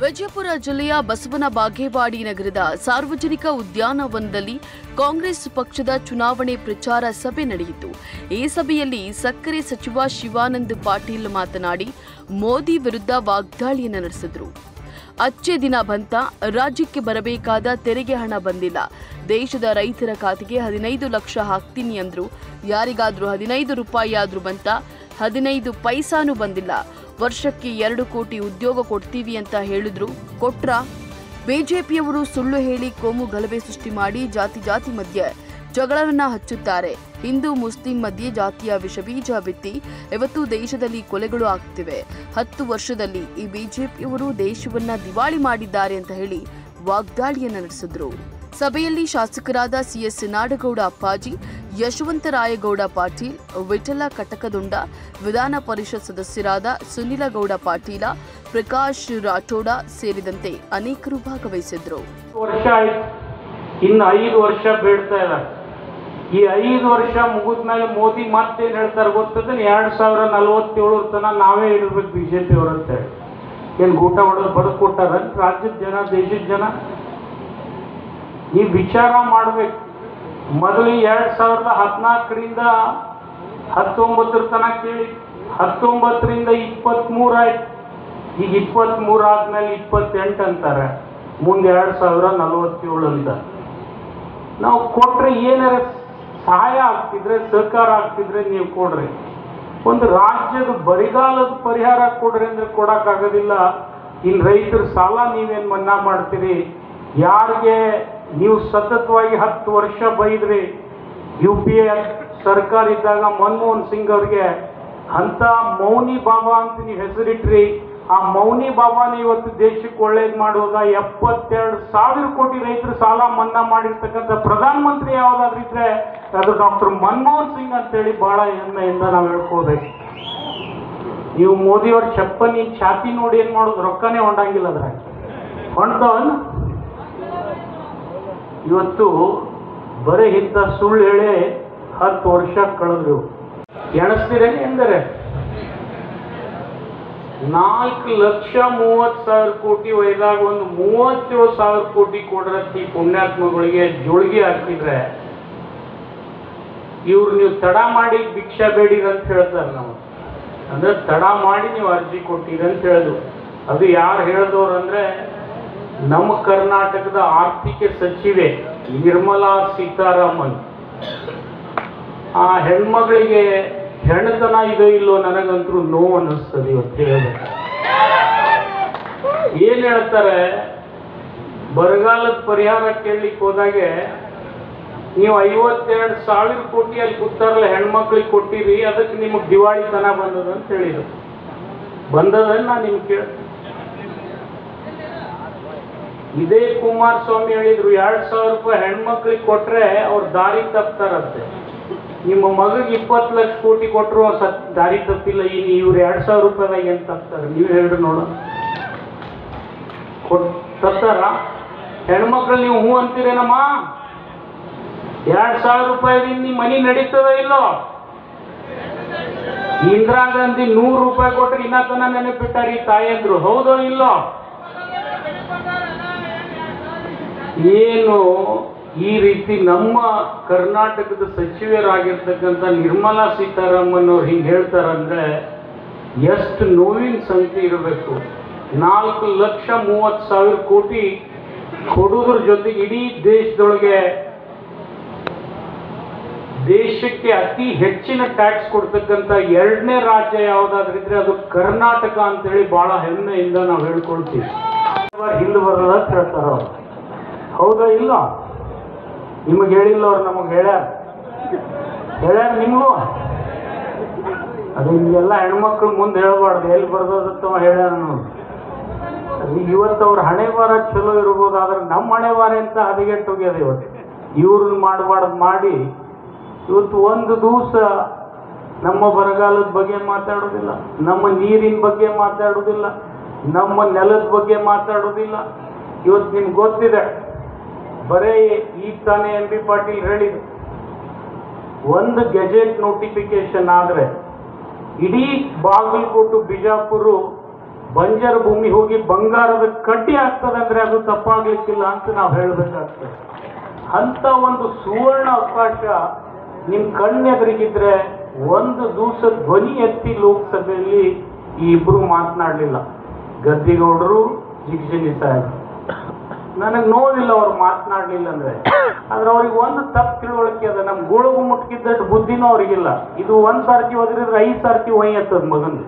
ವಿಜಯಪುರ ಜಿಲ್ಲೆಯ ಬಸವನ ಬಾಗೇವಾಡಿ ನಗರದ ಸಾರ್ವಜನಿಕ ಉದ್ಯಾನವನದಲ್ಲಿ ಕಾಂಗ್ರೆಸ್ ಪಕ್ಷದ ಚುನಾವಣೆ ಪ್ರಚಾರ ಸಭೆ ನಡೆಯಿತು. ಈ ಸಭೆಯಲ್ಲಿ ಸಕ್ಕರೆ ಸಚಿವ ಶಿವಾನಂದ ಪಾಟೀಲ್ ಮಾತನಾಡಿ ಮೋದಿ ವಿರುದ್ಧ ವಾಗ್ದಾಳಿಯನ್ನು ನಡೆಸಿದರು. ಅಚ್ಚೆ ದಿನ ಬಂತ, ರಾಜ್ಯಕ್ಕೆ ಬರಬೇಕಾದ ತೆರಿಗೆ ಹಣ ಬಂದಿಲ್ಲ, ದೇಶದ ರೈತರ ಖಾತೆಗೆ 15 ಲಕ್ಷ ಹಾಕ್ತೀನಿ ಅಂದ್ರು, ಯಾರಿಗಾದ್ರೂ 15 ರೂಪಾಯಿ ಆದ್ರೂ ಬಂತ, 15 ಪೈಸಾನೂ ಬಂದಿಲ್ಲ, ವರ್ಷಕ್ಕೆ 2 ಕೋಟಿ ಉದ್ಯೋಗ ಕೊಡ್ತೀವಿ ಅಂತ ಹೇಳಿದ್ರು, ಕೊಟ್ರ? ಬಿಜೆಪಿಯವರು ಸುಳ್ಳು ಹೇಳಿ ಕೋಮು ಗಲಭೆ ಸೃಷ್ಟಿ ಮಾಡಿ ಜಾತಿ ಮಧ್ಯೆ ಜಗಳವನ್ನ ಹಚ್ಚುತ್ತಾರೆ. ಹಿಂದೂ ಮುಸ್ಲಿಂ ಮಧ್ಯೆ ಜಾತಿಯ ವಿಷಬೀಜ ಬಿತ್ತಿ ಇವತ್ತು ದೇಶದಲ್ಲಿ ಕೊಲೆಗಳು ಆಗ್ತಿವೆ. 10 ವರ್ಷದಲ್ಲಿ ಈ ಬಿಜೆಪಿಯವರು ದೇಶವನ್ನ ದಿವಾಳಿ ಮಾಡಿದ್ದಾರೆ ಅಂತ ಹೇಳಿ ವಾಗ್ದಾಳಿಯನ್ನು ನಡೆಸಿದ್ರು. ಸಭೆಯಲ್ಲಿ ಶಾಸಕರಾದ ಸಿಎಸ್ ನಾಡಗೌಡ ಅಪ್ಪಾಜಿ, ಯಶವಂತರಾಯಗೌಡ ಪಾಟೀಲ್, ವಿಠಲ ಕಟಕದುಂಡ, ವಿಧಾನ ಪರಿಷತ್ ಸದಸ್ಯರಾದ ಸುನಿಲಗೌಡ ಪಾಟೀಲ, ಪ್ರಕಾಶ್ ರಾಠೋಡ ಸೇರಿದಂತೆ ಅನೇಕರು ಭಾಗವಹಿಸಿದ್ರು. ಇನ್ನು 5 ವರ್ಷ ಬೇಡ್ತಾ ಇದ್ದಾರೆ. ಈ 5 ವರ್ಷ ಮುಗಿದ್ಮೇಲೆ ಮೋದಿ ಮತ್ತೇನು ಹೇಳ್ತಾರೆ ಗೊತ್ತದ? 2047 ತನಕ ನಾವೇ ಇಡಬೇಕು ಬಿಜೆಪಿ ಅವರು ಅಂತ ಹೇಳಿ. ಏನು ಗೂಟ ಹೊಡೆದು ಬಡದು ಕೊಟ್ಟಾರ ರಾಜ್ಯದ ಜನ, ದೇಶದ ಜನ? ಈ ವಿಚಾರ ಮಾಡ್ಬೇಕು. ಮೊದಲು 2014ರಿಂದ 19 ತನಕ ಕೇಳಿ, 19ರಿಂದ 23 ಆಯ್ತು. ಈಗ 23 ಆದ್ಮೇಲೆ 28 ಅಂತಾರೆ, ಮುಂದೆ 2047 ಅಂತ. ನಾವು ಕೊಟ್ರೆ ಏನಾರ ಸಹಾಯ ಆಗ್ತಿದ್ರೆ, ಸಹಕಾರ ಆಗ್ತಿದ್ರೆ ನೀವು ಕೊಡ್ರಿ. ಒಂದು ರಾಜ್ಯದ ಬರಿಗಾಲದ ಪರಿಹಾರ ಕೊಡ್ರಿ ಅಂದ್ರೆ ಕೊಡಕ್ಕಾಗೋದಿಲ್ಲ. ಇನ್ನು ರೈತರ ಸಾಲ ನೀವೇನು ಮನ್ನಾ ಮಾಡ್ತೀರಿ? ಯಾರಿಗೆ ನೀವು ಸತತವಾಗಿ 10 ವರ್ಷ ಬೈದ್ರಿ, UPA ಸರ್ಕಾರ ಇದ್ದಾಗ ಮನಮೋಹನ್ ಸಿಂಗ್ ಅವ್ರಿಗೆ ಅಂತ ಮೌನಿ ಬಾಬಾ ಅಂತ ನೀವು ಹೆಸರಿಟ್ರಿ. ಆ ಮೌನಿ ಬಾಬಾನ ಇವತ್ತು ದೇಶಕ್ಕೆ ಒಳ್ಳೇದು ಮಾಡುವಾಗ 72,000 ಕೋಟಿ ರೈತರ ಸಾಲ ಮನ್ನಾ ಮಾಡಿರ್ತಕ್ಕಂಥ ಪ್ರಧಾನಮಂತ್ರಿ ಯಾವ್ದಾದ್ರು ಇದ್ರೆ ಅದು ಡಾಕ್ಟರ್ ಮನಮೋಹನ್ ಸಿಂಗ್ ಅಂತೇಳಿ ಬಹಳ ಹೆಮ್ಮೆಯಿಂದ ನಾವು ಹೇಳ್ಕೋಬೇಕು. ನೀವು ಮೋದಿಯವ್ರ ಚಪ್ಪನಿ ಛಾತಿ ನೋಡಿ ಏನ್ ಮಾಡೋದು? ರೊಕ್ಕನೇ ಹೊಂಡಂಗಿಲ್ಲ ಅದ್ರ ಹೊಂಡ್ದವನ್. ಇವತ್ತು ಬರೀ ಇಂಥ ಸುಳ್ಳು ಹೇಳಿ 10 ವರ್ಷ ಕಳೆದ್ರು. ಎಣಿಸ್ತೀರೇನೆ ಎಂದರೆ 4,30,000 ಕೋಟಿ ಒಯ್ದಾಗ ಒಂದು 37,000 ಕೋಟಿ ಕೊಡ್ರತ್ತಿ ಪುಣ್ಯಾತ್ಮಗಳಿಗೆ ಜೋಳಿಗೆ ಹಾಕಿದ್ರೆ ಇವ್ರು ನೀವು ತಡ ಮಾಡಿ ಭಿಕ್ಷಾ ಬೇಡಿರಿ ಅಂತ ಹೇಳ್ತಾರೆ. ನಾವು ಅಂದ್ರೆ ತಡ ಮಾಡಿ ನೀವು ಅರ್ಜಿ ಕೊಟ್ಟಿರಿ ಅಂತ ಹೇಳುದು. ಅದು ಯಾರು ಹೇಳಿದವ್ರು ಅಂದ್ರೆ ನಮ್ಮ ಕರ್ನಾಟಕದ ಆರ್ಥಿಕ ಸಚಿವೆ ನಿರ್ಮಲಾ ಸೀತಾರಾಮನ್. ಆ ಹೆಣ್ಮಗಳಿಗೆ ಹೆಣ್ಣತನ ಇದೋ ಇಲ್ಲೋ ನನಗಂತೂ ನೋವು ಅನ್ನಿಸ್ತದೆ ಇವತ್ತು ಹೇಳಬೇಕು. ಏನ್ ಹೇಳ್ತಾರೆ? ಬರಗಾಲದ ಪರಿಹಾರ ಕೇಳಲಿಕ್ಕೆ ಹೋದಾಗೆ ನೀವು 52,000 ಕೋಟಿ ಅಲ್ಲಿ ಕೂತಾರಲ್ಲ ಹೆಣ್ಮಕ್ಳಿಗೆ ಕೊಟ್ಟಿರಿ, ಅದಕ್ಕೆ ನಿಮಗೆ ದಿವಾಳಿತನ ಬಂದದ ಅಂತ ಹೇಳಿದ್ರು. ಬಂದದನ್ನ ನಾನು ನಿಮ್ಗೆ ಕೇಳ್ತೀನಿ. ಇದೇ ಕುಮಾರಸ್ವಾಮಿ ಹೇಳಿದ್ರು 2,000 ರೂಪಾಯಿ ಹೆಣ್ಮಕ್ಳಿಗೆ ಕೊಟ್ರೆ ಅವ್ರು ದಾರಿ ತಪ್ತಾರಂತೆ. ನಿಮ್ಮ ಮಗಳಿಗೆ 20 ಲಕ್ಷ ಕೋಟಿ ಕೊಟ್ಟರು ದಾರಿ ತಪ್ಪಿಲ್ಲ. ಇನ್ನು ಇವ್ರು 2,000 ರೂಪಾಯಿದಾಗ ಏನ್ ತಪ್ತಾರೆ? ನೀವು ಹೇಳ್ರಿ ನೋಡ. ತಪ್ತಾರ? ಹೆಣ್ಮಕ್ಳು ನೀವು ಹೂ ಅಂತೀರೇನಮ್ಮ? 2,000 ರೂಪಾಯಿದಿಂದ ನಿಮ್ಮ ಮನೆ ನಡೀತದ ಇಲ್ಲೋ? ಇಂದಿರಾ ಗಾಂಧಿ 100 ರೂಪಾಯಿ ಕೊಟ್ಟರೆ ಇನ್ನ ತನ ನೆನಪಿಟ್ಟಾರ ಈ ತಾಯಂದ್ರು, ಹೌದೋ ಇಲ್ಲೋ? ಏನು ಈ ರೀತಿ ನಮ್ಮ ಕರ್ನಾಟಕದ ಸಚಿವರಾಗಿರ್ತಕ್ಕಂಥ ನಿರ್ಮಲಾ ಸೀತಾರಾಮನ್ ಅವ್ರು ಹಿಂಗೆ ಹೇಳ್ತಾರಂದ್ರೆ ಎಷ್ಟು ನೋವಿನ ಸಂಖ್ಯೆ ಇರಬೇಕು. 4,30,000 ಕೋಟಿ ಕೊಡುವುದ್ರ ಜೊತೆಗೆ ಇಡೀ ದೇಶದೊಳಗೆ ದೇಶಕ್ಕೆ ಅತಿ ಹೆಚ್ಚಿನ ಟ್ಯಾಕ್ಸ್ ಕೊಡ್ತಕ್ಕಂಥ 2ನೇ ರಾಜ್ಯ ಯಾವುದಾದ್ರಿದ್ರೆ ಅದು ಕರ್ನಾಟಕ ಅಂತೇಳಿ ಬಹಳ ಹೆಮ್ಮೆಯಿಂದ ನಾವು ಹೇಳ್ಕೊಳ್ತೀವಿ. ಹಿಂದೆ ಬರೋದ ಅಂತ ಹೇಳ್ತಾರ ಅವ್ರು, ಹೌದಾ ಇಲ್ಲ? ನಿಮಗೆ ಹೇಳಿಲ್ಲ ಅವ್ರು, ನಮಗೆ ಹೇಳ್ಯಾರ ನಿಮಗೂ. ಅದು ನಿಮಗೆಲ್ಲ ಹೆಣ್ಮಕ್ಳು ಮುಂದೆ ಹೇಳ್ಬಾರ್ದು, ಎಲ್ಲಿ ಬರ್ದೋದತ್ತವ ಹೇಳ್ಯಾರ ನೋಡಿ. ಇವತ್ತು ಅವ್ರ ಹಣೆ ಬಾರ ಚಲೋ ಇರ್ಬೋದು, ಆದ್ರೆ ನಮ್ಮ ಹಣೆ ಬಾರ ಅಂತ ಹದಗೆಟ್ಟು ಹೋಗ್ಯದ ಇವತ್ತು. ಇವ್ರನ್ನ ಮಾಡಬಾರ್ದು ಮಾಡಿ ಇವತ್ತು ಒಂದು ದಿವಸ ನಮ್ಮ ಬರಗಾಲದ ಬಗ್ಗೆ ಮಾತಾಡೋದಿಲ್ಲ, ನಮ್ಮ ನೀರಿನ ಬಗ್ಗೆ ಮಾತಾಡೋದಿಲ್ಲ, ನಮ್ಮ ನೆಲದ ಬಗ್ಗೆ ಮಾತಾಡೋದಿಲ್ಲ. ಇವತ್ತು ನಿಮ್ಗೆ ಗೊತ್ತಿದೆ, ಬರೇ ಈಗ ತಾನೇ MP ಪಾಟೀಲ್ ಹೇಳಿದ್ರು, ಒಂದು ಗೆಜೆಟ್ ನೋಟಿಫಿಕೇಶನ್ ಆದ್ರೆ ಇಡೀ ಬಾಗಲಕೋಟೆ ಬಿಜಾಪುರ ಬಂಜರ್ ಭೂಮಿ ಹೋಗಿ ಬಂಗಾರದ ಕಡ್ಡಿ ಆಗ್ತದೆ ಅಂದ್ರೆ ಅದು ತಪ್ಪಾಗ್ಲಿಕ್ಕಿಲ್ಲ ಅಂತ ನಾವು ಹೇಳಬೇಕಾಗ್ತದೆ. ಅಂತ ಒಂದು ಸುವರ್ಣ ಅವಕಾಶ ನಿಮ್ ಕಣ್ಣೆದುರಿಗಿದ್ರೆ ಒಂದು ದಿವಸ ಧ್ವನಿ ಎತ್ತಿ ಲೋಕಸಭೆಯಲ್ಲಿ ಈ ಇಬ್ರು ಮಾತನಾಡಲಿಲ್ಲ, ಗದ್ದಿಗೌಡರು, ಜಿಗ್ಜಿನಿ ಸಾಹೇಬ್. ನನಗೆ ನೋವಿಲ್ಲ ಅವ್ರು ಮಾತನಾಡಲಿಲ್ಲ ಅಂದ್ರೆ, ಆದ್ರೆ ಅವ್ರಿಗೆ ಒಂದು ತಪ್ಪು ತಿಳುವಳಿಕೆ ಅದ. ನಮ್ ಗೋಳಗು ಮುಟ್ಕಿದ್ದಷ್ಟು ಬುದ್ಧಿನೂ ಅವ್ರಿಗಿಲ್ಲ. ಇದು 1 ಸಾರ್ತಿ ಓದಿದ್ರೆ 5 ಸಾರ್ತಿ ಒಯ್ಯತ್ತದ ಮಗನ್.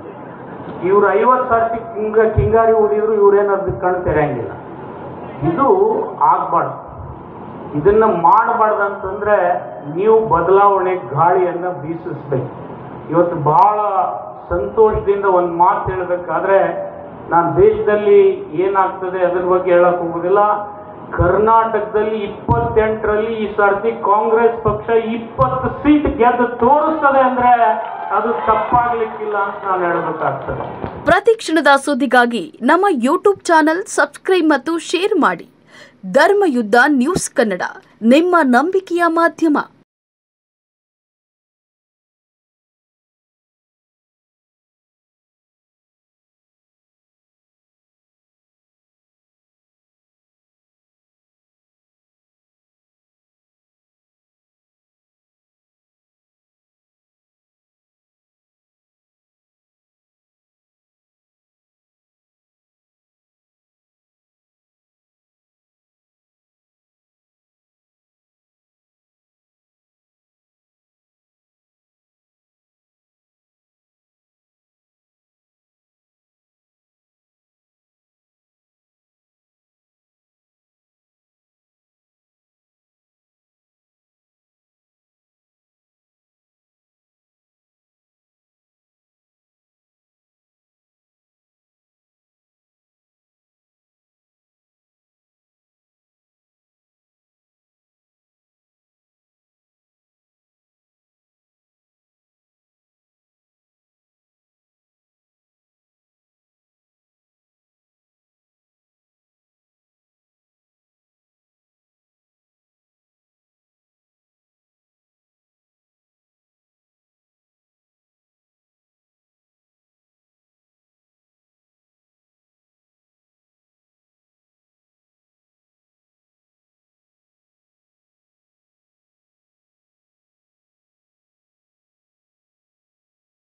ಇವ್ರು 50 ಸಾರ್ತಿ ಕಿಂಗಾರಿ ಓದಿದ್ರು ಇವ್ರೇನಾದ್ರು ಕಣ್ಣು ತೆರೆಯಂಗಿಲ್ಲ. ಇದು ಆಗ್ಬಾರ್ದು, ಇದನ್ನ ಮಾಡಬಾರ್ದಂತಂದ್ರೆ ನೀವು ಬದಲಾವಣೆ ಗಾಳಿಯನ್ನ ಬೀಸಿಸ್ಬೇಕು. ಇವತ್ತು ಬಹಳ ಸಂತೋಷದಿಂದ ಒಂದು ಮಾತು ಹೇಳಬೇಕಾದ್ರೆ, ನಾನು ದೇಶದಲ್ಲಿ ಏನಾಗ್ತದೆ ಅದ್ರ ಬಗ್ಗೆ ಹೇಳಕ್ ಹೋಗುದಿಲ್ಲ. ಕರ್ನಾಟಕದಲ್ಲಿ 28ರಲ್ಲಿ ಈ ಸರ್ತಿ ಕಾಂಗ್ರೆಸ್ ಪಕ್ಷ 20 ಸೀಟ್ ಗೆದ್ದು ತೋರಿಸ್ತದೆ ಅಂದ್ರೆ ಅದು ತಪ್ಪಾಗ್ಲಿಕ್ಕಿಲ್ಲ ಅಂತ ನಾನು ಹೇಳಬೇಕಾಗ್ತದೆ. ಪ್ರತಿ ಕ್ಷಣದ ಸುದ್ದಿಗಾಗಿ ನಮ್ಮ ಯೂಟ್ಯೂಬ್ ಚಾನೆಲ್ ಸಬ್ಸ್ಕ್ರೈಬ್ ಮತ್ತು ಶೇರ್ ಮಾಡಿ. ಧರ್ಮಯುದ್ಧ ನ್ಯೂಸ್ ಕನ್ನಡ, ನಿಮ್ಮ ನಂಬಿಕೆಯ ಮಾಧ್ಯಮ.